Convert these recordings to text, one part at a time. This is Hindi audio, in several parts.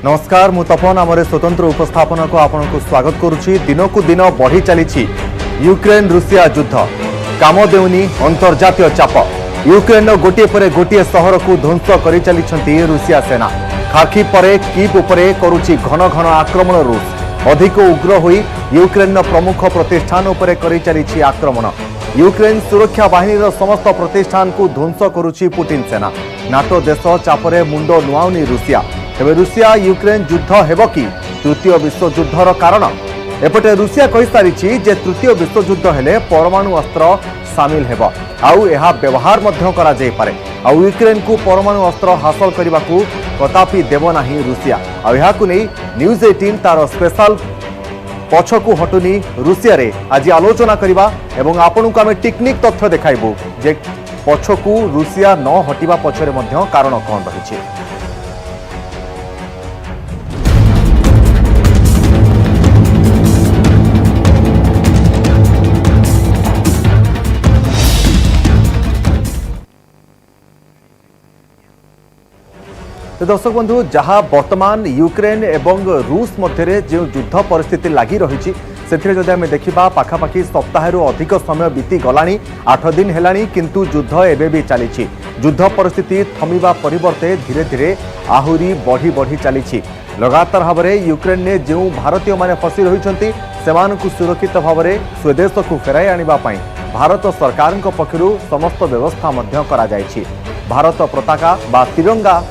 नमस्कार मु तपन आमरे स्वतंत्र उपस्थापन को आपको स्वागत करुच्ची। दिन को दिन बढ़ी चली यूक्रेन रुषिया युद्ध काम देउनी अंतर्जातीय चाप। यूक्रेन गोटे पर गोटे सहर को ध्वंस कर चली रुषिया सेना। खार्किव परे कीव उपरे करुच्ची घन घन आक्रमण रूस। अधिक उग्र होई यूक्रेन प्रमुख प्रतिष्ठान उपरे करी चली आक्रमण। यूक्रेन सुरक्षा बाहिनी समस्त प्रतिष्ठान को ध्वंस करुच्ची पुतिन सेना। नाटो देश चापरे मुंड नुआउनी रुषिया। तेज रुषिया यूक्रेन युद्ध हेब कि तृतीय विश्वयुद्धर कारण? एपटे रुषिया कही सारी जे तृतीय विश्वयुद्ध हेले परमाणु अस्त्र सामिल हेब आउ एहा व्यवहार मध्य करा जाय पारे। आउ यूक्रेन को परमाणु अस्त्र हासिल करने को कदापि देव नाही रुषिया। आउ एहाकु नै न्यूज 18 तार स्पेशल पछकु हटुनी रुषिया रे आज आलोचना करिबा एवं आपनकु आमे टेक्निक तथ्य देखाइबु जे पछकु रुषिया न हटिबा पछरे मध्य कारण कोन रहिछि। तो दर्शक बंधु जहाँ वर्तमान यूक्रेन एवं रूस मध्य जो युद्ध परिस्थिति लगी रही से आम देखा पाखापाखि सप्ताह अधिक समय बीती गला 8 दिन है किंतु युद्ध एवं भी चली। युद्ध परिस्थिति थमिबा परिवर्ते धीरे धीरे आहरी बढ़ी बढ़ी चली। लगातार भाव में यूक्रेन ने जो भारतीय माने फसी रही सुरक्षित भाव में स्वदेश को फेराई आने भारत सरकार पक्षर समस्त व्यवस्था भारत पताका बा तिरंगा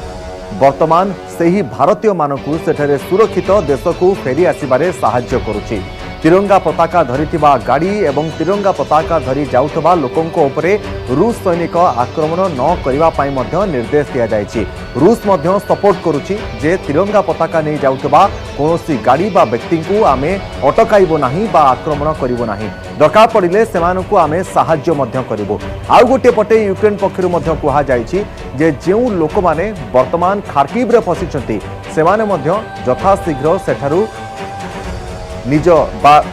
वर्तमान सही भारतीय मानकु सेठरे सुरक्षित देश को फेरी आसबारे साहाय्य करुछि। तिरंगा पताका धरिथिबा गाड़ी एवं तिरंगा पताका धरी जाउथबा लोकंको उपरे रूस सैनिक आक्रमण न करिबा पई मध्य निर्देश दिया जायछि। रूस मध्य सपोर्ट करुछि जे तिरंगा पताका नै जाउथबा कोनोसी गाड़ी बा व्यक्ति को आमे अटकाइबो नाही बा आक्रमण करिबो नाही। दरकार पड़िले सेमानकु आमे साहाय्य मध्य करिबो। आउ गोटे पटे यूक्रेन पक्षरु मध्य कुहा जायछि जे जेउ लोक माने वर्तमान खार्किव रे फसिछंती सेमाने मध्य यथाशीघ्र सेठारु निज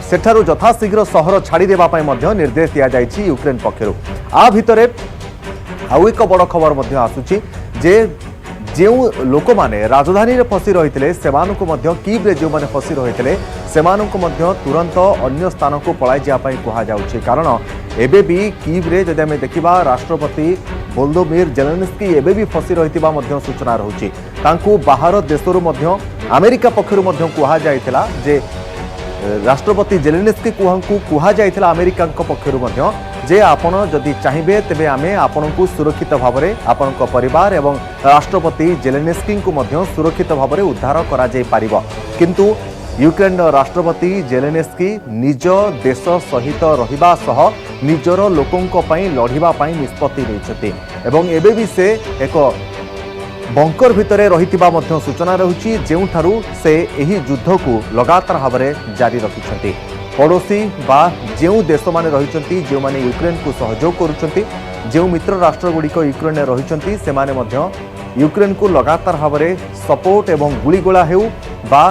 सेठारु यथाशीघ्र सहर छाड़ी देबा पई मध्य निर्देश दिया जायछि यूक्रेन पक्षरु। आ भितरे आउ एक बड़ खबर मध्य आसुछि जे जेउ लोक माने राजधानी रे फसी रहितले सेमानकु मध्य कीव रे जो माने फसी रहितले सेमानकु मध्य तुरंत अन्य स्थान को पळाइ जा पई कुहा जाउछि। कारण एबे भी कीव रे जदि आमे देखिबा राष्ट्रपति वोलोदिमीर जेलेन्स्की एबे भी फसी रहितिबा मध्य सूचना रहुछि। तांकु बाहर देशरु मध्य अमेरिका पक्षरु मध्य कुहा जायतिला जे राष्ट्रपति जेलेन्स्की को कुहा जायतिला अमेरिका पक्षरु मध्य जे आपण जदि चाहिए तेबे आमे आपनकु सुरक्षित भाव में आपण परिवार एवं राष्ट्रपति जेलेन्स्की को मध्य सुरक्षित भाव में उद्धार करा जाय पारिबो। किंतु यूक्रेन राष्ट्रपति जेलेन्स्की निज देश सहित रहिबा सह निजर लोकंक पई लढिबा पई निष्पत्ति लेछथि एवं एबे भी से एक बंकर भितरे रहितिबा मध्य सूचना रहुछि जेउठारु से एही युद्ध को लगातार भाव में जारी रखिछथि। पड़ोसी बा जेउ देश माने रहिछथि जे माने यूक्रेन को सहयोग करुछथि जेउ मित्र राष्ट्र गुड़िक यूक्रेन ने रहिछथि से माने मध्य यूक्रेन को लगातार भाव में सपोर्ट एवं गुलीगोला हेउ बा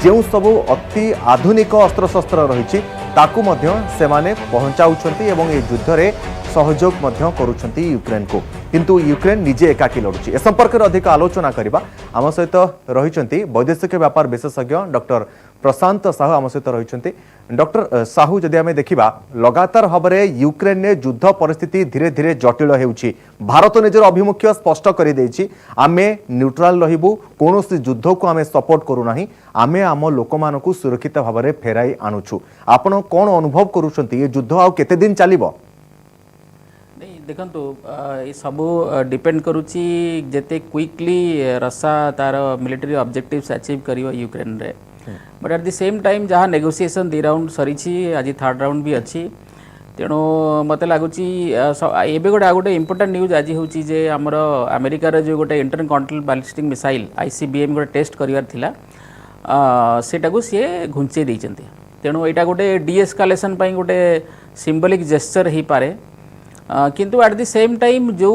जेउ सबु अति आधुनिक अस्त्रशस्त्र रहिछि ताकू मध्य से माने पहुंचाउछथि एवं ए युद्ध रे सहयोग मध्य करुछथि यूक्रेन को। किंतु यूक्रेन निजे एकाकी लड़ुछि। ए संपर्क में अधिक आलोचना करबा आम सहित रहिछथि वैदेशिक व्यापार विशेषज्ञ डॉक्टर प्रशांत साहू आम सहित रहिछथि। डॉक्टर साहू जदि आमे देखिबा लगातार भाव में यूक्रेन ने युद्ध परिस्थिति धीरे धीरे जटिल हेउछि। भारत निजर अभिमुख्य स्पष्ट कर देछि आमे न्यूट्राल रहिबु कोनोसी युद्ध को आमे सपोर्ट करू नाही आमे आम लोकमानकु सुरक्षित भाव में फेराई आनुछु। आपण कोन अनुभव करूछन्ती ये युद्ध आ केते दिन चलिबो? देखंतु ये सब डिपेंड करुच्ची जेते क्विकली रसा तार मिलिटरी ऑब्जेक्टिव्स अचीव करियो यूक्रेन रे। But at the same time जहाँ नेगोशिएशन 2 राउंड सरी आज 3rd राउंड भी अच्छी तेणु मत लगुच एवं गोटे इंपोर्टेंट न्यूज आज हूँ जे आमर अमेरिकार जो गोटे इंटरकॉन्टिनेंटल बैलिस्टिक मिसाइल ICBM गोटे टेस्ट करार सेटा को सी घुंचे देते तेणु यहाँ गोटे डीएस्कालेसन गोटे सिंबलिक जेस्चर हो पारे। किंतु एट द सेम टाइम जो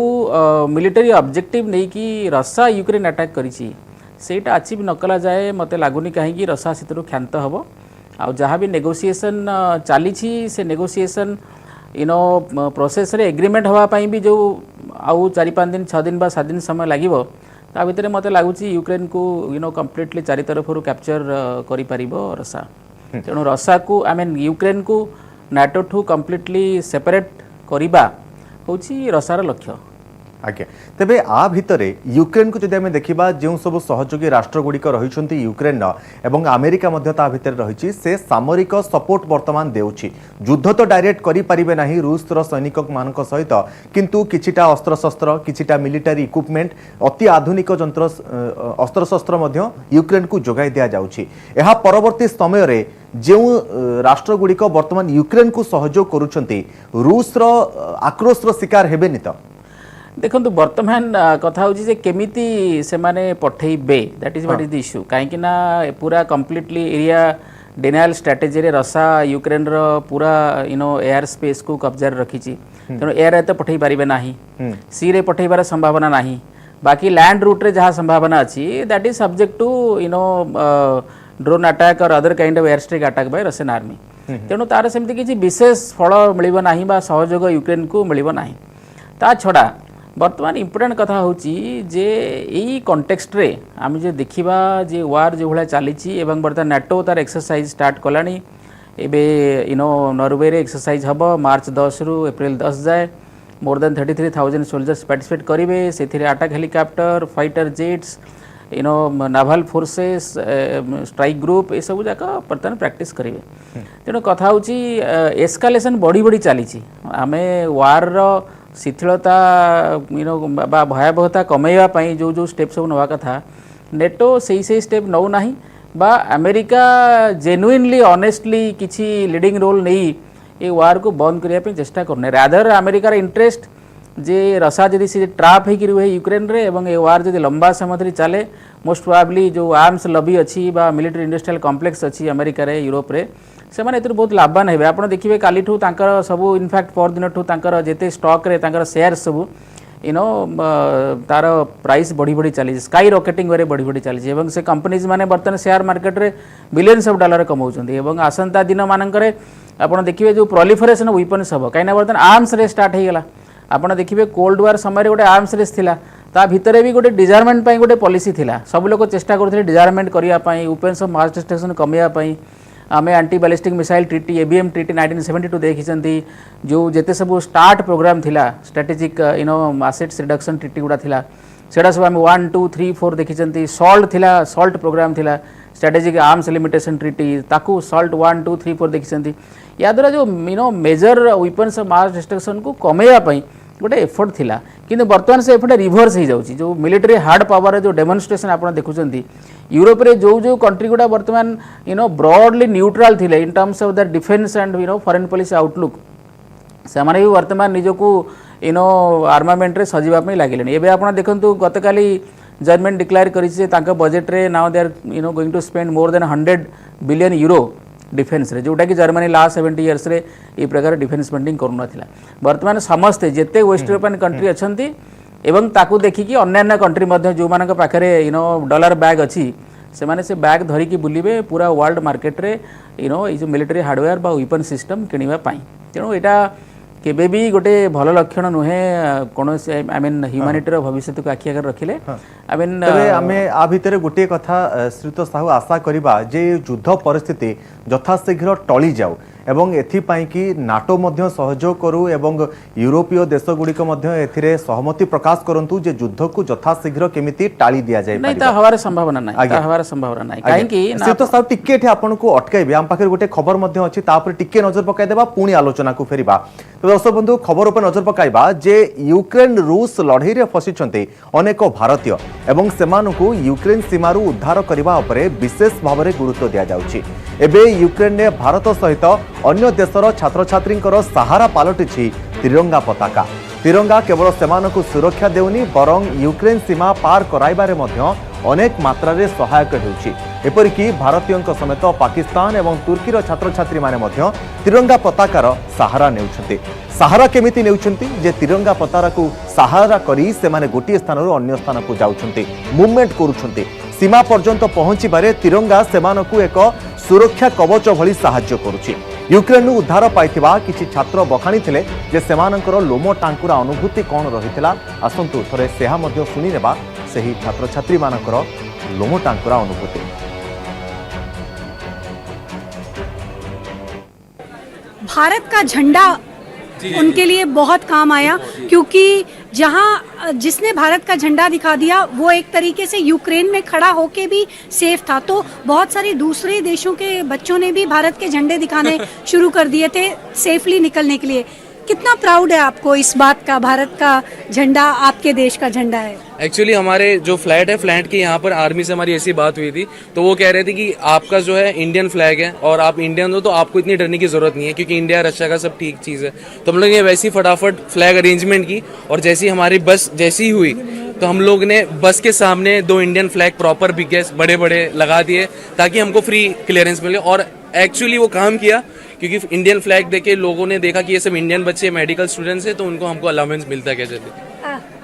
मिलिटरी ऑब्जेक्टिव नहीं कि रसा यूक्रेन अटैक करिछि सेटा अचीव न कला जाए मते लागुनी कहीं रसा से क्षांत हम आ जहाँ भी नेगोशिएशन चली से नेगोशिएशन प्रोसेस रे एग्रीमेंट होगापाई भी जो आउ 4-5 दिन 6 दिन बा 7 दिन समय लगे ता भितर मते लागुची यूक्रेन को कंप्लीटली चारि तरफरु कैप्चर करि परिबो रसा तेणु रसा को आई मीन यूक्रेन को नाटो ठू कंप्लीटली सेपरेट करिबा होची रसार लक्ष्य। आज्ञा तेबे आ भितरे यूक्रेन को जदि आमे देखिबा जो सब सहयोगी राष्ट्र गुड़िक रहिछंती यूक्रेन एवं अमेरिका मध्य ता भितर रहिछि से सामरिक सपोर्ट वर्तमान देउछि युद्ध तो डायरेक्ट करि परिबे नाही रूस रो सैनिक मानक सहित किंतु किछिटा अस्त्र शस्त्र किछिटा मिलिटरी इक्विपमेंट अति आधुनिक जंत्र अस्त्र शस्त्र मध्य यूक्रेन को जोगाई दिया जाउछि। एहा परवर्ती समय रे जो राष्ट्र गुड़िक वर्तमान यूक्रेन को सहयोग करूछंती रूस रो आक्रोश रो शिकार हेबेनि त देखो वर्तमान कथा होची जे केमिति से माने पठेइबे that is what is the issue काहेकि ना पूरा कंप्लीटली एरिया डिनाइल स्ट्रेटेजी रे रसा यूक्रेन रो पूरा एयर स्पेस को कब्जा रखिची तेणु एयर तो पठेई पारिबे नाही सी रे पठेइबार संभावना नाही बाकी लैंड रूट रे जहाँ संभावना अच्छी that is subject to drone attack और other kind of air strike attack by Russian army तेणु तार सेमती किसी विशेष फल मिलिबो नाही बा सहयोग यूक्रेन को मिलिबो नाही ता छड़ा वर्तमान इम्पोर्टेंट कथा होची जे यही कंटेक्स्ट रे आम जो देखा जे वार जो भाया चली एवं बर्तमान नाटो तार एक्सरसाइज स्टार्ट कलानी एबे नॉर्वे रे एक्सरसाइज हम मार्च 10 रु एप्रिल 10 जाए मोर देन 33,000 सोल्जर्स पार्टिसिपेट करेंगे से attack helicopter fighter jets naval forces strike group ये सब जाक बर्तमान प्रैक्टिस करेंगे तेणु कथा होची एस्कालेशन बढ़ी बढ़ी चली आम वार शिथिलता बा भयावहता कमेवाई जो जो स्टेप सब नवा कथा नेटो से स्टेप नौ ना बा अमेरिका जेन्युइनली ऑनेस्टली किसी लीडिंग रोल नहीं ये वार को बंद करने चेष्टा करने रादर अमेरिकार इंटरेस्ट जे रसा जदि से ट्राप होकर रुहे यूक्रेन रे एवं ये वार जदि लंबा समय धरी चले मोस्ट प्रोबेबली जो आर्म्स लबी अच्छी बा मिलिटरी इंडस्ट्रियल कॉम्प्लेक्स अच्छी अमेरिका रे यूरोप रे से माने एतु बहुत लाभवान हेबे आपण देखिबे काली ठू तांकर सबु इनफैक्ट पर दिन ठू तांकर जेते स्टॉक रे तांकर शेयर सबु तार प्राइस बढ़ी बढ़ी चली स्काई रॉकेटिंग वे बढ़ी बढ़ी चली एवं से कंपनीज माने बर्तमान शेयर मार्केट रे बिलियंस ऑफ डॉलर कमाउछंती एवं आसंता दिन मानकरे आपण देखिबे जो प्रोलिफरेशन ऑफ वेपन्स हबो काइना बर्तमान आर्म्स रे स्टार्ट हे गेला आपण देखिबे कोल्ड वार समय गोटे आर्म्स रेस थिला ता भितरे भी गोटे डिजार्मेंट पई गोटे पॉलिसी थिला सब लोग चेष्टा करथिले डिजार्मेंट करिया पई वेपन्स ऑफ मास डिस्ट्रक्शन कमिया पई आमे anti ballistic missile treaty ABM treaty 1972 देखी जो जेते सब स्टार्ट प्रोग्राम थिला स्ट्रेटेजिक एसेट्स रिडक्शन ट्रीटी गुड़ा थिला सेडा सब आम 1 2 3 4 देखी सॉल्ट थिला सॉल्ट प्रोग्राम थिला स्ट्रेटेजिक आर्म्स लिमिटेशन ट्रीटी ताकू सॉल्ट 1 2 3 4 देखी या द्वारा जो major weapons of mass destruction को कमेवा पई गोटे एफर्ट थिला किंतु वर्तमान से एफर्ट रिभर्स हो जाउची जो मिलिटरी हार्ड पावर जो डेमोन्स्ट्रेशन आप देखुंती यूरोप रे जो जो कंट्री गुड़ा वर्तमान ब्रॉडली न्यूट्रल थिले in terms of the defence and foreign policy outlook से माने भी वर्तमान निजको आर्मामेंट रे सजीवा पई लागिलेनी एबे आपण देखंतु गतकाली जर्मनी डिक्लेयर करिसे तांका बजेट रे now they are going to spend more than 100 billion euro defence रे जोटा कि जर्मनी लास्ट 70 इयर्स रे ये प्रकार डिफेन्स स्पेंडिंग करूना थिला वर्तमान समस्ते जेते वेस्ट यूरोपियन कंट्री अछंती एवं ताकू देखिकी अन्य कंट्री मध्य जो मानक पाखरे डॉलर बैग अच्छी से माने से बैग धरिकी बुलिबे पूरा वर्ल्ड मार्केट रे ये जो मिलिटरी हार्डवेयर बा वेपन सिस्टम किनिबा पाई तेणु एटा केबे भी गोटे भल लक्षण नुहे कौन आई मीन ह्यूमानिटीर भविष्य को आखि आगे रखिले आई मीन आमे आ भितर गोटे कथा श्रीत साहू आशा करिबा जे युद्ध परिस्थिति यथाशीघ्र टली जाऊ एवं एथिपाई कि नाटो मध्य सहयोग करू एवं यूरोपीय देश गुड़िक मध्य एथिरे सहमति प्रकाश करंतु जे युद्ध को यथाशीघ्र केमिति टाली दिया जाय नहीं ता हवार संभावना नहीं ता हवार संभावना नहीं काहे कि श्रीत साहू टिके एठी आपन को अटकाइबे हम पाखे गोटे खबर मध्य अछि ता पर टिके नजर पकाइ देबा पुणी आलोचना को फेरिबा तो दर्शक बंधु खबर पर नजर पकाइबा जे यूक्रेन रूस लड़ाई रे फसिचंते अनेक भारतीय एवं सेमानकु यूक्रेन सीमारु उद्धार करबा उपरे विशेष भाव में गुरुत्व दिया जाउछि एबे यूक्रेन ने भारत सहित अन्य देशर छात्र छात्री सहारा पलटि तिरंगा पताका तिरंगा केवल सेमानकु सुरक्षा देउनी बरं यूक्रेन सीमा पार कराइबारे मध्य अनेक मात्रा रे सहायक हेउछि एपरिकी भारतीय समेत पाकिस्तान एवं तुर्कीर छात्र छात्री माने मध्य तिरंगा पताकार सहारा नेउछन्ति सहारा केमिति नेउछन्ति जे तिरंगा पताकाकु सहारा करी से माने गोटिए स्थानरु अन्य स्थानकु जाउछन्ति मूवमेंट करूछन्ति सीमा पर्यंत पहुंचीबारे तिरंगा सेमानकु एक सुरक्षा कवच भली साहाय्य करुछि यूक्रेन उद्धार पाइथिबा किछि छात्र बखाणी थिले जे सेमानकर लोम टांकुरा अनुभूति कोन रहितला आसंतु थरे सेहा मध्य सुनि नेबा ସେହି ଛାତ୍ରଛାତ୍ରୀମାନଙ୍କର ଲୋମ ଟାଙ୍କୁରା ଅନୁଭୂତି। भारत का झंडा उनके लिए बहुत काम आया, क्योंकि जहां जिसने भारत का झंडा दिखा दिया वो एक तरीके से यूक्रेन में खड़ा होके भी सेफ था। तो बहुत सारे दूसरे देशों के बच्चों ने भी भारत के झंडे दिखाने शुरू कर दिए थे सेफली निकलने के लिए। कितना प्राउड है आपको इस बात का, भारत का झंडा आपके देश का झंडा है? एक्चुअली हमारे जो फ्लैट है, फ्लैट के यहाँ पर आर्मी से हमारी ऐसी बात हुई थी, तो वो कह रहे थे कि आपका जो है इंडियन फ्लैग है और आप इंडियन हो तो आपको इतनी डरने की जरूरत नहीं है, क्योंकि इंडिया रशिया का सब ठीक चीज़ है। तो हम लोग ने वैसी फटाफट फ्लैग अरेंजमेंट की, और जैसी हमारी बस जैसी हुई तो हम लोग ने बस के सामने 2 इंडियन फ्लैग प्रॉपर बिग बड़े बड़े लगा दिए, ताकि हमको फ्री क्लियरेंस मिले। और एक्चुअली वो काम किया, क्योंकि इंडियन फ्लैग देखे लोगों ने देखा कि ये सब इंडियन बच्चे मेडिकल स्टूडेंट्स हैं, तो उनको हमको अलाउंस मिलता है। कैसे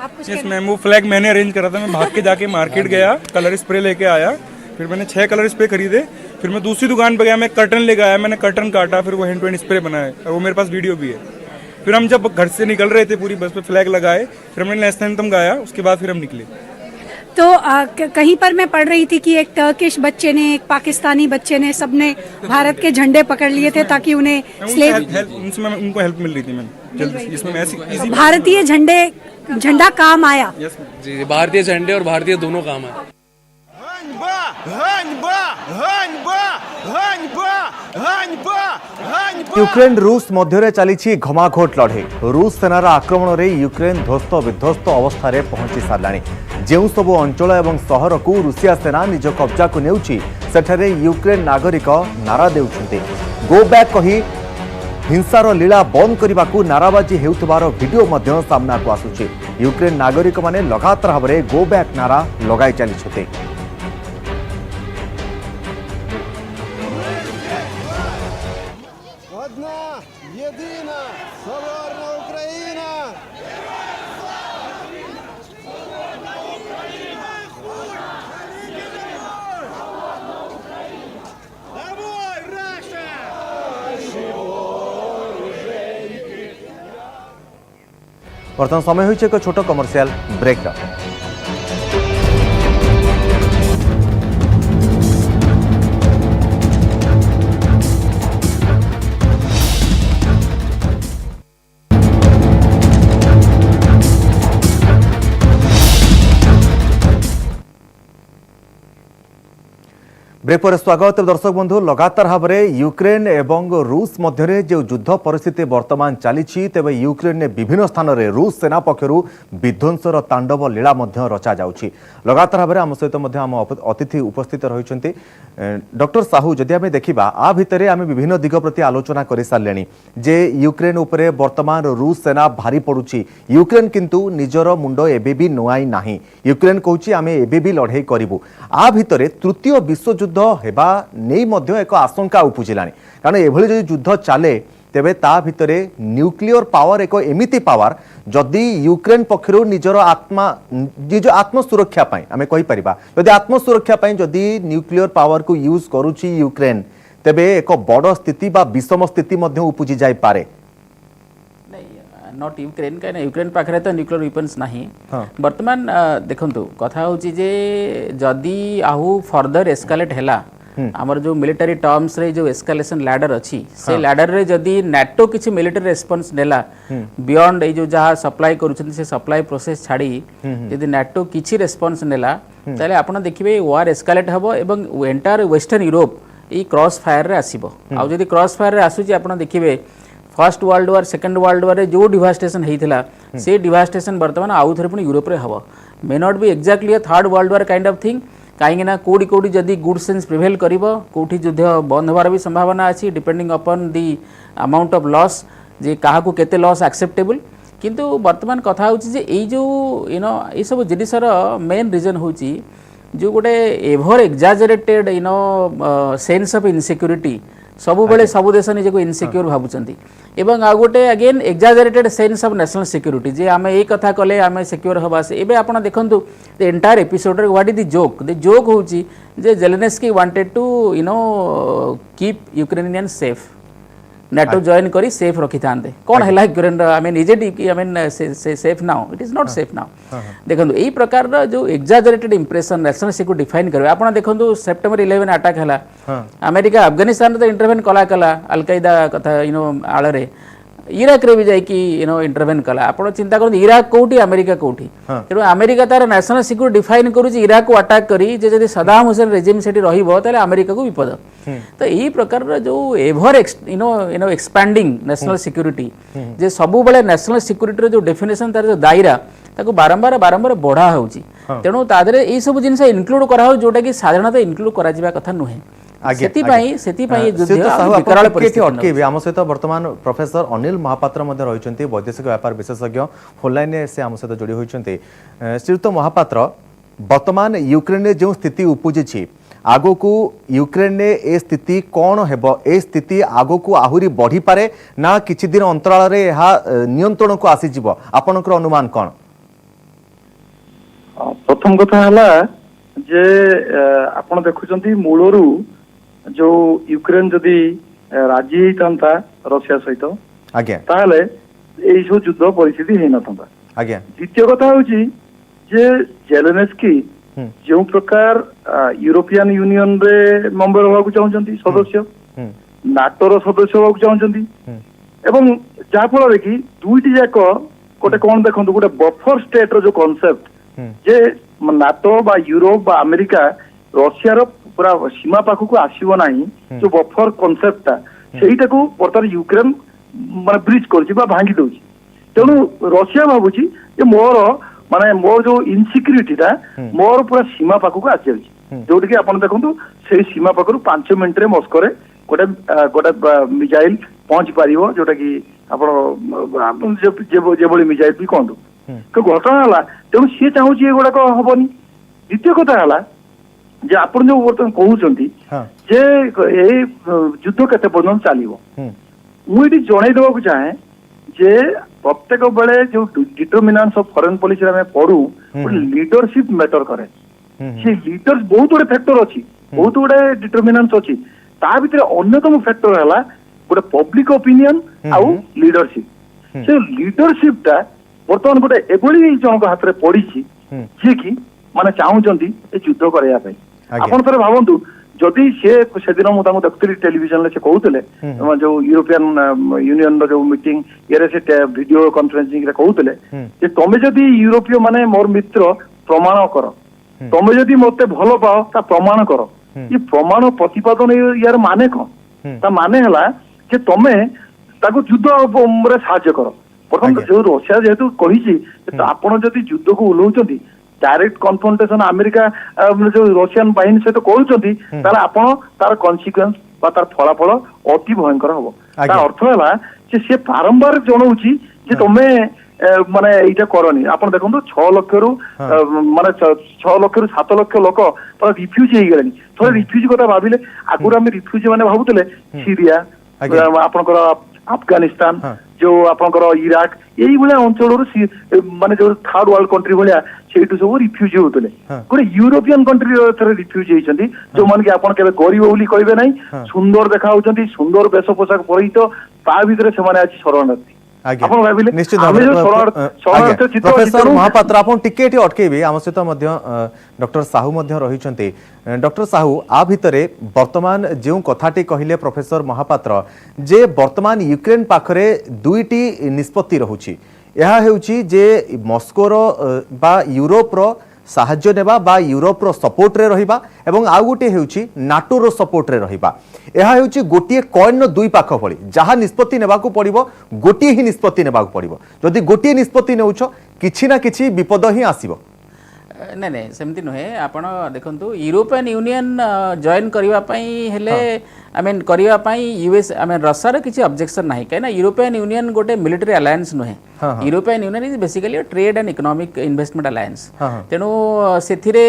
आप कुछ यस मैम, वो फ्लैग मैंने अरेंज करा था। मैं भाग के जाके मार्केट गया, कलर स्प्रे लेके आया, फिर मैंने 6 कलर स्प्रे खरीदे। फिर मैं दूसरी दुकान पे गया, मैं कर्टन लेके आया, मैंने कर्टन काटा, फिर वो हैंड टू हैंड स्प्रे बनाया, और वो मेरे पास वीडियो भी है। फिर हम जब घर से निकल रहे थे, पूरी बस पे फ्लैग लगाए, फिर हमने नेशनल एंथम गाया, उसके बाद फिर हम निकले। तो कहीं पर मैं पढ़ रही थी कि एक टर्किश बच्चे ने, एक पाकिस्तानी बच्चे ने, सबने भारत के झंडे पकड़ लिए थे ताकि उन्हें उनको हेल्प मिल रही थी मैम जल्दी, जिसमें मैं ऐसी भारतीय झंडा काम आया। जी, भारतीय झंडे और भारतीय दोनों काम है। यूक्रेन रूस मध्य चली घमाघोट लड़े। रूस सेनार आक्रमण में यूक्रेन ध्वस्त विध्वस्त अवस्था पहुंची सारा। जो सबु अंचल और सहर को रूसिया सेना निज कब्जा को नेउछि, सेठारे यूक्रेन नागरिक नारा देउछन्ते। गो बैक कही हिंसार लीला बंद करने को नाराबाजी हेउथबार वीडियो मध्य सामना को आसुछि। यूक्रेन नागरिक माने लगातार भाव में गो बैक नारा लगाई चली। Єдина соборна Україна! Давай, Раша! बर्तमान समय होइछ एक छोट कमर्शियल ब्रेक। ब्रेक पर स्वागत। दर्शक बंधु, लगातार भाव में यूक्रेन एवं रूस मध्य जो युद्ध परिस्थिति वर्तमान चली, तेज यूक्रेन ने विभिन्न स्थान में रूस सेना पक्षर विध्वंसर तांडव लीला रचा जाउछि। लगातार भाव में आम सहित आम अतिथि उपस्थित रही डॉक्टर साहू। जदि आम देखा आ भितर आम विभिन्न दिग प्रति आलोचना कर सारे जे यूक्रेन उपरे वर्तमान रूस सेना भारी पड़ुछि। यूक्रेन किंतु निजर मुंड एबे भी नुआई नाही। यूक्रेन कहूछि आमे एबे भी लड़ाई करिवु। आ भितर तृतीय विश्वयुद्ध हेबा नै मध्य एक आशंका उपजिलानी, कारण एभली जो युद्ध चले तेबे ता भितरे न्यूक्लियर पावर एक एमिति पावर जदि यूक्रेन पक्षरु निजर आत्मसुरक्षा पाई आमे कहि परिबा, जदि आत्मसुरक्षा पाई जदि न्यूक्लियर पावर को यूज करूची यूक्रेन, तेबे एक बड़ स्थिति बा विषम स्थिति मध्य उपजि जाय पारे। नॉट यूक्रेन कहीं यूक्रेन पाखे तो न्यूक्लियर वेपन्स नहीं। वर्तमान देखंतु कथा होची जे जदि आहू फर्दर एस्कालेट हैला हमर जो मिलिटरी टर्म्स रे जो एस्कालेशन लैडर अच्छी से लैडर रे जदि नाटो किछि मिलिटरी रेस्पॉन्स नेला बियॉन्ड ए जो जहा सप्लाई करूछन से सप्लाई प्रोसेस छाड़ी जदि नाटो किछि रेस्पॉन्स नेला ताले आपण देखिबे वार एस्कालेट हबो एवं एंटायर वेस्टर्न यूरोप ई क्रॉस फायर रे आसीबो। आ जदि क्रॉस फायर रे आसुची आपण देखिबे first world war second world war जो डिवास्टेशन होता से डिवास्टेशन बर्तमान आउ थे पुणी यूरोप हम may not be exactly a third world war kind of thing कहीं कौटी कौटी जदि गुड सेंस प्रिभेल कर कौटी युद्ध बंद होवार भी संभावना अच्छी depending upon the amount of loss जे क्या केते लॉस एक्सेप्टेबल। किंतु वर्तमान कथा होची जे एई जो ये सब जिनिसर मेन रीजन होची जो गोटे ever exaggerated sense of insecurity सबु बेले सबु देश निजे इनसिक्योर भावुंट एवं आ गोटे again exaggerated sense of national security जे आमे ए कथा कले आमे सिक्योर हबा से एबे आपण देखंतु the entire episode what is the joke होची जे Zelensky wanted to keep Ukrainian safe NATO join करी सेफ रखी थांते कौन हैला Ukraine I mean is it I mean से safe now it is not safe now देखंतु एई प्रकार रो जो exaggerated impression national security define करबे आपण देखंतु सेप्टेम्बर 11 अटैक हैला अमेरिका अफगानिस्तान रे इंटरवेन कला अल कायदा कथा आଳରେ इराक रे भी जाइकी इंटरवेन कला आपण चिंता करन इराक कोठी अमेरिका कोठी तेणु अमेरिका तार नेशनल सिक्योरिटी डिफाइन करूची इराक को अटैक करी जे जदि सदाम हुसैन रेजिम सेठी रहिबो ताले अमेरिका को विपद तो यही प्रकार जो एभर एक्सपैंडिंग नेशनल सिक्योरिटी जे सबु बेले नेशनल सिक्योरिटी रो जो डेफिनेशन तार जो दायरा ताको बारंबार बढ़ा होउची तेणु तादरे एई सब जिनस इनक्लूड करा हो जोटा कि साधारणतः इनक्लूड करा जिबा कथा नुहे आम सहित बर्तमान प्रोफेसर अनिल महापात्र रही वैदेशिक व्यापार विशेषज्ञ फोनलाइन से आम सहित जोड़ी होती श्रीयुक्त महापात्र वर्तमान यूक्रेन जो स्थिति उपजी आगो को यूक्रेन ने ए स्थिति कौन हेब ए स्थिति आगो को आहुरी बढ़ी पारे ना किछि दिन अंतराल रे नियंत्रण को आसी आपनकर अनुमान कौन प्रथम कथा हला जे आपण देखुचंती मूलरू जो यूक्रेन जदि राजी होता रशिया सहित आज्ञा ताहले एई सब युद्ध परिस्थिति हेई नथंता आज्ञा द्वितीय कथा होची जे जेलेन्स्की जो प्रकार यूरोपियन यूनियन रे मेंबर होगा को चाहउचंती सदस्य नाटो रो सदस्य होगा को चाहउचंती एवं जा फल रे कि दुईटी जाक कोटे कोन देखंतु कोटे बफर स्टेट रो जो कांसेप्ट जे नाटो बा यूरोप बा अमेरिका रशिया रो पूरा सीमा पाखक आसब ना जो बफर कनसेप्टा से बर्तमान यूक्रेन माने ब्रिज कर भांगी दौर तेणु रशिया भावुची मोर माने मोर जो इनसिक्यूरीटा मोर पूरा सीमा पाखक आसी जाऊँगी जोटि कि आप देखो से सीमा पाखर 5 मिनट मस्को गोटे गोटे मिसाइल पहुंची पार जोटा कि जो मिसाइल भी कहतु तो घटना है तेणु सी चाहूँ ये गुड़ाक हेनी द्वितीय कथा है जे आपण जो बर्तमान कहउचंती जे ए युद्ध केते पर्यंत चलिबो मुइटी जणाई देबा को चाहे जे प्रत्येक बेले जो डिटरमिनेंट्स ऑफ फॉरेन पॉलिसी रे पढू लीडरशिप मैटर करे से लीडर्स बहुत बड़े फैक्टर अछि बहुत बड़े डिटरमिनेंट्स अछि ता भितर अन्यतम फैक्टर हला गोटे पब्लिक ओपिनियन आउ लीडरशिप से लीडरशिप ता बर्तमान गोटे एभली जनक हाथ रे पड़ी जे कि माने चाहूचंती ए युद्ध करया पे आपण थरे भावंतु जदि से दिन मु देखुली टेलीविजन से कहते जो यूरोपियन यूनियन जो मीटिंग ये से वीडियो कॉन्फ्रेंसिंग रे कहते तमे जदि यूरोपीय माने मोर मित्र प्रमाण कर तमे जदि मते भलो पाओ ता प्रमाण कर ये प्रमाण प्रतिपादन यार माने कौन ता माने हला जे तमे ताको युद्ध रे सहायता कर प्रथम जो रशिया जेहेतु कही आपण जदि युद्ध को उलौचंती डायरेक्ट कन्फ्रंटेशन अमेरिका जो रशियन बाहिनी सहित कहउचंती ताला आपण तार कन्सिक्वेंस बा तार फलाफल अति भयंकर हबो ता अर्थ हला जे से बारंबार जणाउची जे तमे माने एटा करनी आपण देखंतु 6 लाख रु माने 6 लाख रु 7 लाख लोक पर रिफ्यूजी हे गेलनी थोड़े रिफ्यूजी कथा भाबिले आगुर हम रिफ्यूजी माने भाबुतले सीरिया आपनकर अफगानिस्तान जो आपनकर इराक यही भाया अंचल माने जो थर्ड वर्ल्ड कंट्री भाया सेठू सब रिफ्यूजी होते गोटे यूरोपियन कंट्री रिफ्यूजी होती जो मान कि आपन केबे गरीब बोली कहबे नहीं सुंदर देखा होचंती सुंदर वेश पोशाक परिहित ता भितर से माने आज शरणार्थी निश्चित प्रोफेसर महापात्र आपण टिके अटकेबे आम सहित डॉक्टर साहू रही डॉक्टर साहू आ भितरे वर्तमान जो कथाटी कहले प्रोफेसर महापात्र जे वर्तमान यूक्रेन पाखरे दुईटी निष्पत्ति रहुची यह हेउची जे मस्कोर बा यूरोपर साहाय्य नेबा बा यूरोपर सपोर्ट रे रहिबा एवं आउ गोटे हेउची नाटो रो सपोर्ट रे रहिबा यह हेउची गोटे कॉइन दुई पाख भली जहाँ निष्पत्ति नेबा को पड़िबो गोटे ही निष्पत्ति नेबा को पड़िबो जदि गोटे निष्पत्ति नेउछ किछि ना किछि विपद ही आसीबो नहीं नहीं सेमती नुहे आपण देखंतु यूरोपियन यूनियन जॉइन करबा पई हेले आई मीन करबा पई यूएस आई मीन रशिया रे किछि ऑब्जेक्शन नाही काइना यूरोपियन यूनियन गोटे मिलिटरी अलायंस नुहे European union is basically trade and economic investment alliance तेणु सेथिरे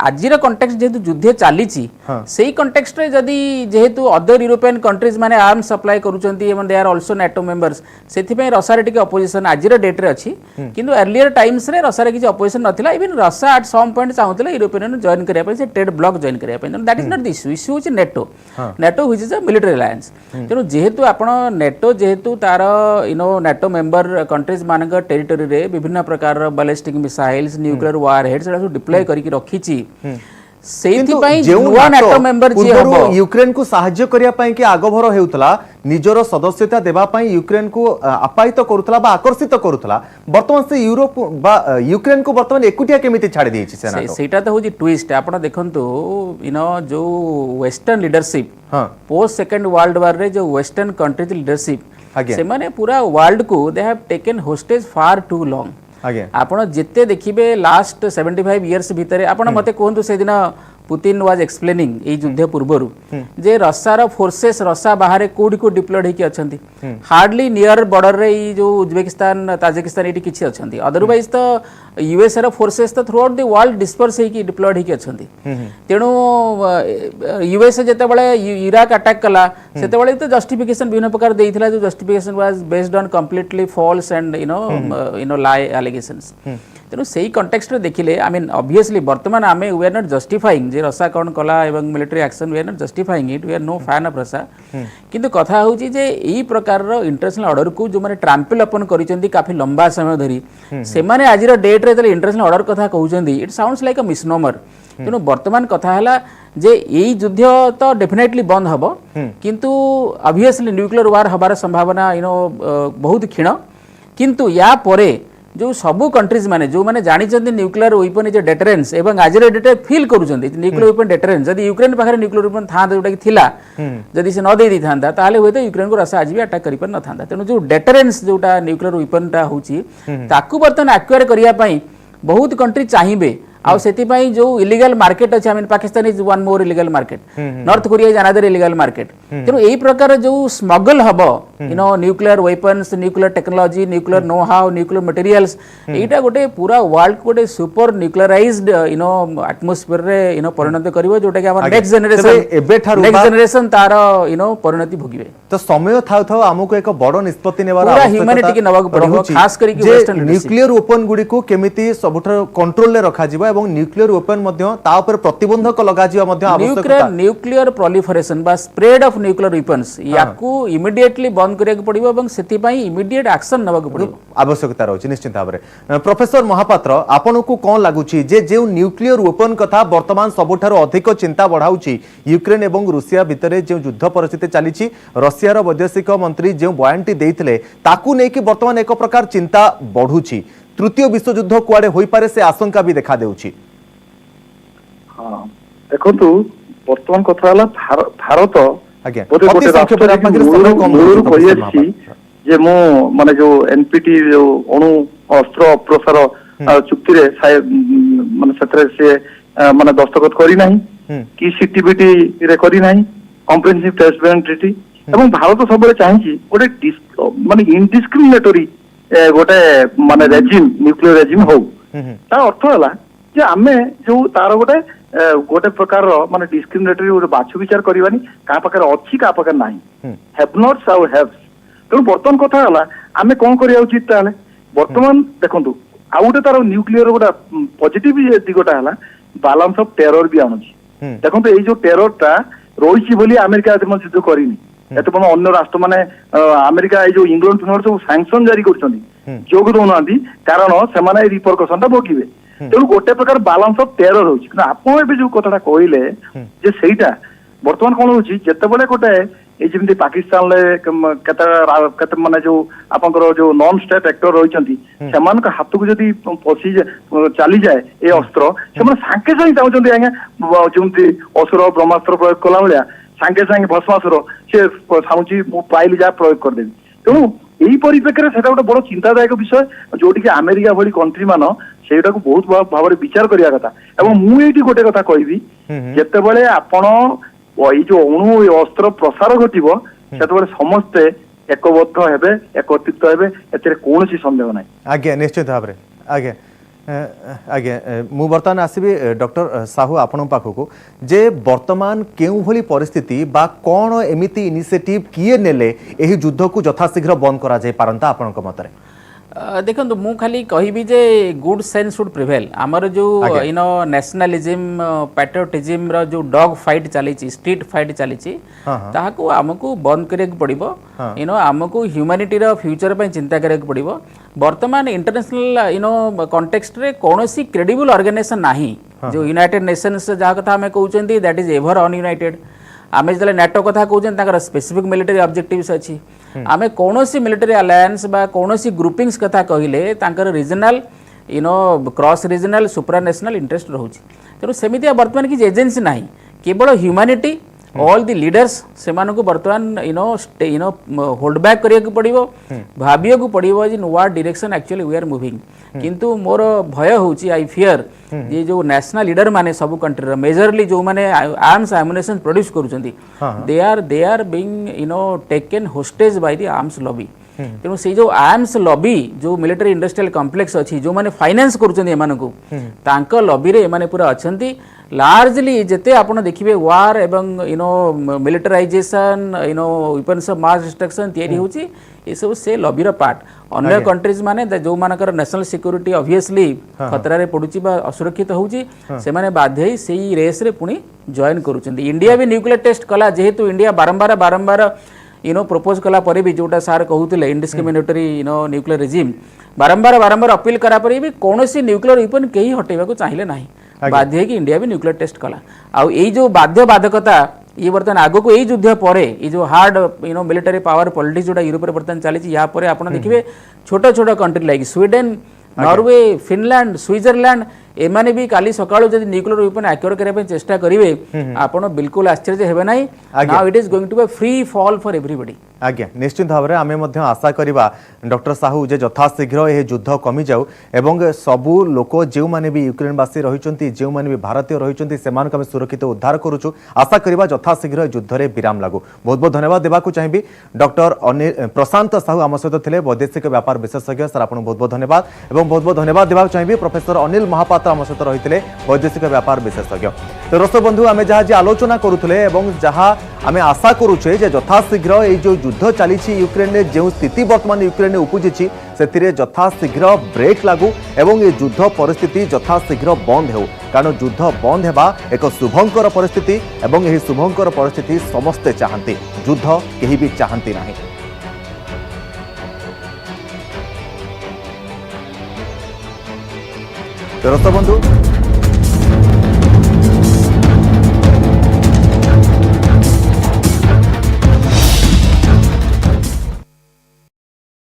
आजिर कॉन्टेक्स्ट जेहेतु युद्ध चलीची सेही कॉन्टेक्स्ट रे जदी जेहेतु अदर यूरोपियन कंट्रीज माने आर्म सप्लाई करूचंती एवं they are also NATO members सेथि पई रशिया रे टिके अपोजिशन आजिर डेट रे अछि किंतु अर्लियर टाइम्स रे रशिया रे किछि अपोजिशन नथिला even Russia at some point चाहूले यूरोपियन यूनियन जॉइन करने से ट्रेड ब्लॉक जॉइन करने that is not the issue issue होची NATO NATO which is a military alliance तेणु जेहेतु आपण नेटो जेहेतु तार नेटो मेंबर कंट्रीज मानक टेरिटोरी रे विभिन्न प्रकार बैलिस्टिक मिसाइल्स न्यूक्लियर वारहेड्स एटा सब डिप्लॉय करके रखिची यूक्रेन को साहाय्य करिया पई कि आगभर हेउतला निजर सदस्यता देबा पई यूक्रेन को आपायित करूतला बा आकर्षित करूतला वर्तमान से यूरोप बा यूक्रेन को वर्तमान एकुटिया केमिति छाड़ी देछि सेना सेटा तो होजी ट्विस्ट आपण देखंतु जो western leadership post second world war रे जो वेस्टर्न कंट्रीज लीडरशिप से माने पूरा वर्ल्ड को they have taken hostage far too long आपण जिते देखिबे लास्ट 75 इयर्स भितर आपण मते कहंतु से दिन पुतिन वाज एक्सप्लेनिंग ए युद्ध पूर्वरु जे रसार फोर्सेस रसा बाहर कोडी को डिप्लॉयड हेकी अछंती हार्डली नियर बॉर्डर रे ई जो उज्बेकिस्तान ताजिकिस्तान एटी किछि अछंती अदरवाइज तो यूएस र फोर्सेस तो throughout the world disperse हेकी डिप्लॉयड हेकी अछंती तेणु यूएस जेते बळे इराक अटैक कला सेते बळे तो जस्टिफिकेशन विभिन्न प्रकार देइथिला जो justification was based on completely false and you know lie allegations तेणु से कंटेक्स्ट देखिले आई मीन ऑब्वियसली वर्तमान आम वी आर नॉट जस्टिफाइंग जे रसा कौन कला एवं military action we are not justifying it we are no fan of Russia किंतु कथा होची जे ई प्रकार रो इंटरनेशनल ऑर्डर को जो माने ट्रैम्पल अपन करिसेंती काफी लंबा समय धरी से माने आज रो डेट रे इंटरनेशनल ऑर्डर कथा कहउचंदी it sounds like a misnomer तेणु वर्तमान कथा हला जे यही युद्ध तो डेफिनेटली बंद हबो किंतु ऑब्वियसली न्यूक्लियर वार हबार संभावना बहुत क्षीण किंतु या परे जो सबू कंट्रीज माने जो माने जानी चंदी न्यूक्लियर वेपन इज डेटरेंस एवं आज डेटे फील करूचंदी न्यूक्लियर वेपन डेटरेंस जदी यूक्रेन पाखरे न्यूक्लियर वेपन थांदा जोटा कि थिला जदी से न दे दी थांदा ताले होय तो यूक्रेन को रसा आज भी अटैक करि पर न थांदा तेनु जो डेटरेंस जोटा न्यूक्लियर वेपन टा होची ताकू बर्तन एक्वायर करिया पई बहुत कंट्री चाहिबे आउ सेति पई जो इलीगल मार्केट अछि I mean Pakistan is one more illegal market North Korea is another illegal market तेनु एई प्रकार जो स्मगल हबो nuclear weapons nuclear technology nuclear know how nuclear materials एटा गोटे पूरा वर्ल्ड गोटे सुपर न्यूक्लियराइज्ड एटमॉस्फेयर रे परिणत करिवो जोटा कि हमर नेक्स्ट जनरेशन तार परिणति भोगिबे तो समय थाउ थाउ हमको एक बड़ निष्पत्ति नेबार पूरा ह्यूमैनिटी के नबाक पड़ो खास करी कि वेस्टर्न न्यूक्लियर वेपन गुडी को केमिति सबुठर कंट्रोल ले रखा जिवो एवं न्यूक्लियर वेपन मध्य ता ऊपर प्रतिबंधक लगा जिवो मध्य आवश्यकता न्यूक्लियर प्रोलिफरेशन बा स्प्रेड ऑफ न्यूक्लियर वेपन्स याकू इमीडिएटली बंद करिया पड़िबो एवं सेति पई इमीडिएट एक्शन नबाक पड़िबो आवश्यकता रहउछि निश्चित भाबरे प्रोफेसर महापात्र आपनको कोन लागुछि जे जे न्यूक्लियर वेपन कथा वर्तमान सबुठारो अधिक चिंता बढ़ाउछि यूक्रेन एवं रूसिया भितरे जे युद्ध परिस्थिति चलीछि रशिया रो वैदेशिक मंत्री जे बयानटी देइथिले ताकू नै कि वर्तमान एक प्रकार चिंता बढ़ुछि तृतीय विश्व युद्ध कुआडे होई पारे से आशंका भी देखा देउछि हां देखंतु वर्तमान कथा हला भारत आज्ञा गोटे राष्ट्र मूलर कहिछि जे मो माने जो एनपीटी जो अणु अस्त्र प्रसार चुक्ति रे माने सतरे से माने दस्तखत करी नाही कि सीटीबीटी रे करी नाही कॉम्प्रिहेंसिव टेस्ट बैन ट्रीटी एवं भारत सबले चाहिछि गोटे माने इनडिस्क्रिमिनेटरी गोटे माने रेजिम न्यूक्लियर रेजिम हो ता अर्थ हला जे आमे जो तार गोटे गोटे प्रकार माने डिस्क्रिमिनेटरी गोटे बाछु विचार करबानी का पाकर अछि का पाकर नाही हैव नॉट्स आउ हैव्स तो वर्तमान कथा हला आमे कोन करिया उचित ताले वर्तमान देखंतु आ गोटे तार न्यूक्लियर गोटे पॉजिटिव दिगोटा हला बैलेंस ऑफ टेरर भी आनुची देखंतु ए जो टेरर ता रोइछि बोली अमेरिका युद्ध करिनी एते पण अन्य राष्ट्र माने अमेरिका ए जो इंग्लैंड फिंगर सब सैंक्शन जारी करछन्ती जोग दोनांती कारण से माने रिपरकशन ता भोगिबे तेणु गोटे प्रकार बैलेंस ऑफ टेरर होछि कि आपण एबे जो कथाटा कहले जे सेईटा वर्तमान कोन होछि जते बेले गोटे ए जेमति पाकिस्तान ले कते माने जो आपनकर जो नॉन स्टेट एक्टर रहिसंती समान का हाथ को जदी पसी चली जाए ए अस्त्र से माने सांके सांगे चाहउचंती आगे जेमति असुर ब्रह्मास्त्र प्रयोग कला भलिया सांगे सांगे भस्मासुर से चाहूची मु पाइली जा प्रयोग कर देबी तेणु यही परिप्रेक्षी में गोटे बड़ चिंतादायक विषय जोटि अमेरिका भली कंट्री मान से बहुत भाव में विचार करिया कथा एवं मुझे गोटे कथा कहबी जितेबाला आपण ये जो अणु अस्त्र प्रसार घटिबो सेतबेले समस्ते एकबद्ध हेबे एकत्रित हेबे एते कोनोसी संदेह नै आज्ञा निश्चित भाव रे आज्ञा आज्ञा मु बर्तमान आसबी डॉक्टर साहू आपण पाखकू जे वर्तमान केउ भली परिस्थिति बा कोन एमिति इनिशिएटिव किए नेले एही युद्ध को यथाशीघ्र बंद करा जाय पारंता आपण को मतरे देखो मु खाली कहबी जे गुड सेंस शुड प्रिवेल आमर जो नो नेशनलिज्म पैट्रियोटिज्म रो जो डॉग फाइट चली स्ट्रीट फाइट चली ताहाको हमको बंद करके पड़िबो नो हमको ह्यूमैनिटी रो फ्यूचर पे चिंता करके पड़िबो वर्तमान इंटरनेशनल कॉन्टेक्स्ट रे कोनोसी क्रेडिबल ऑर्गेनाइजेशन नाही जो यूनाइटेड नेशंस जहा कथा हमें कहउचंती दैट इज एवर अनयूनाइटेड आमे जले नेटो कथा कहउचन ताकर स्पेसिफिक मिलिटरी ऑब्जेक्टिव्स अछि आमे कोनोसी मिलिटरी अलायंस बा कोनोसी ग्रुपिंग्स कथा कहिले तांकर रीजनल क्रॉस रीजनल सुप्रानेशनल इंटरेस्ट रहउछि तेनु सेमितिया वर्तमान की एजेंसी नाही केवल ह्यूमैनिटी ऑल द लीडर्स से मानको वर्तमान होल्ड बैक करिया को पड़िबो भाबिया को पड़िबो जे what direction actually we are moving किंतु मोर भय होउछि आई फियर ये जो नेशनल लीडर माने सब कंट्री रो मेजरली जो माने आर्म्स एमुनेशन प्रोड्यूस करूचंती they are being taken hostage by the arms lobby तेणु से जो आर्म्स लॉबी जो मिलिटरी इंडस्ट्रियल कॉम्प्लेक्स अच्छी जो माने फाइनेंस करूचंती एमानकु तांका लॉबी रे एमाने पूरा अछंती लार्जली जेते आपण देखिबे वार एवं militarisation weapons of mass destruction तयारी होची ए सब से लॉबी रो पार्ट अन्य कंट्रीज माने जो मानकर नेशनल सिक्योरिटी ऑब्वियसली खतरा रे पडुची बा असुरक्षित होउची से माने बाध्य ही सेही रेस रे पुनी जॉइन करूचंती इंडिया भी न्यूक्लियर टेस्ट कला जेहेतु इंडिया बारंबार प्रपोज कला पर भी जोटा सार कहते इनडिस्क्रिमिनेटरी न्यूक्लियर रेजिम बारंबार अपील करा पर भी कौन न्यूक्लियर वेपन कहीं हटेबा चाहिए ना बाध्य कि इंडिया भी न्यूक्लियर टेस्ट कला आउ यही जो बाध्य बाधकता ये बर्तमान आगो को यही युद्ध पर ये जो हार्ड मिलिटरी पावर पॉलिटिक्स जोटा यूरोप बर्तमान चली या पर आप देखिए छोट छोट country like Sweden Norway Finland Switzerland एमाने भी काली सकाळु जदि न्यूक्लियर वेपन एक्योर करबे चेष्टा करिवे आपण बिल्कुल आश्चर्य हेबे नाही now it is going to be free fall for everybody आज्ञा निश्चित भाव में आमे मध्य आशा करिबा डॉक्टर साहू जे यथाशीघ्र यह युद्ध कमी जाऊ एवं सबु लोक जो माने भी यूक्रेनवासी रहिचंती जो माने भी भारतीय रहिचंती सेमान हम सुरक्षित उद्धार करूछु आशा करिबा यथाशीघ्र युद्ध रे विराम लागू बहुत बहुत धन्यवाद देबा को चाहिबी डॉक्टर प्रशांत साहू आम सहित थिले वैदेशिक व्यापार विशेषज्ञ सर आपन बहुत बहुत धन्यवाद एवं बहुत बहुत धन्यवाद देबा चाहिबी प्रोफेसर अनिल महापात्र आम सहित रहिथिले वैदेशिक व्यापार विशेषज्ञ तो दर्शक बंधु आमे जहा जे आलोचना करूथले एवं जहा आमे आशा करूछे जे यथाशीघ्र ए जो युद्ध चली यूक्रेन में जो स्थिति वर्तमान यूक्रेन में उपजी से यथाशीघ्र ब्रेक लागू एवं ये युद्ध परिस्थिति यथाशीघ्र बंद हो कारण युद्ध बंद होगा एक शुभंकर परिस्थिति एवं यह शुभंकर परिस्थिति समस्ते चाहती युद्ध कहीं भी चाहती नहीं। दर्शक बंधु